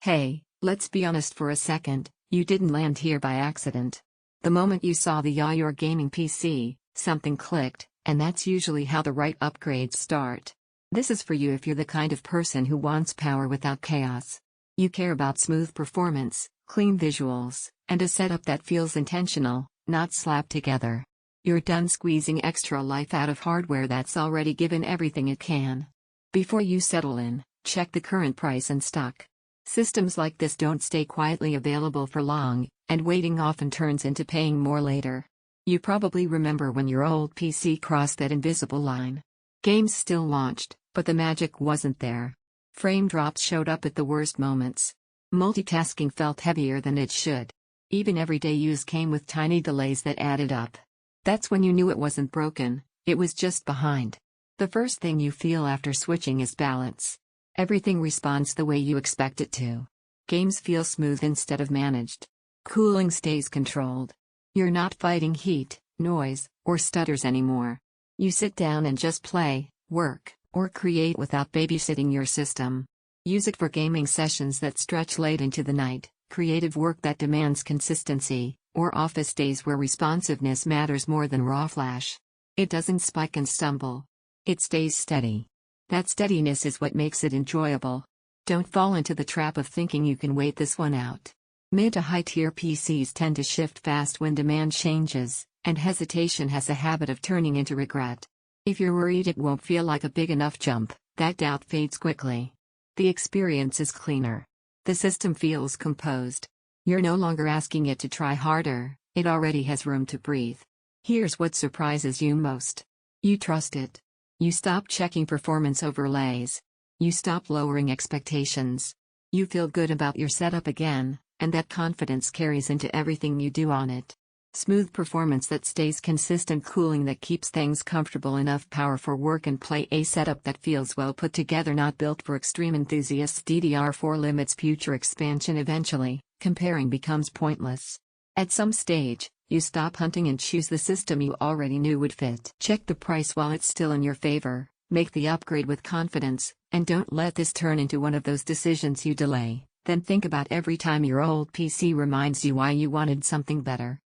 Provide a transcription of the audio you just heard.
Hey, let's be honest for a second, you didn't land here by accident. The moment you saw the YAWYORE Gaming PC, something clicked, and that's usually how the right upgrades start. This is for you if you're the kind of person who wants power without chaos. You care about smooth performance, clean visuals, and a setup that feels intentional, not slapped together. You're done squeezing extra life out of hardware that's already given everything it can. Before you settle in, check the current price and stock. Systems like this don't stay quietly available for long, and waiting often turns into paying more later. You probably remember when your old PC crossed that invisible line. Games still launched, but the magic wasn't there. Frame drops showed up at the worst moments. Multitasking felt heavier than it should. Even everyday use came with tiny delays that added up. That's when you knew it wasn't broken, it was just behind. The first thing you feel after switching is balance. Everything responds the way you expect it to. Games feel smooth instead of managed. Cooling stays controlled. You're not fighting heat, noise, or stutters anymore. You sit down and just play, work, or create without babysitting your system. Use it for gaming sessions that stretch late into the night, creative work that demands consistency, or office days where responsiveness matters more than raw flash. It doesn't spike and stumble. It stays steady. That steadiness is what makes it enjoyable. Don't fall into the trap of thinking you can wait this one out. Mid to high-tier PCs tend to shift fast when demand changes, and hesitation has a habit of turning into regret. If you're worried it won't feel like a big enough jump, that doubt fades quickly. The experience is cleaner. The system feels composed. You're no longer asking it to try harder, it already has room to breathe. Here's what surprises you most. You trust it. You stop checking performance overlays. You stop lowering expectations. You feel good about your setup again, and that confidence carries into everything you do on it. Smooth performance that stays consistent, cooling that keeps things comfortable, enough power for work and play, a setup that feels well put together, not built for extreme enthusiasts. DDR4 limits future expansion eventually, comparing becomes pointless. At some stage, you stop hunting and choose the system you already knew would fit. Check the price while it's still in your favor, make the upgrade with confidence, and don't let this turn into one of those decisions you delay. Then think about every time your old PC reminds you why you wanted something better.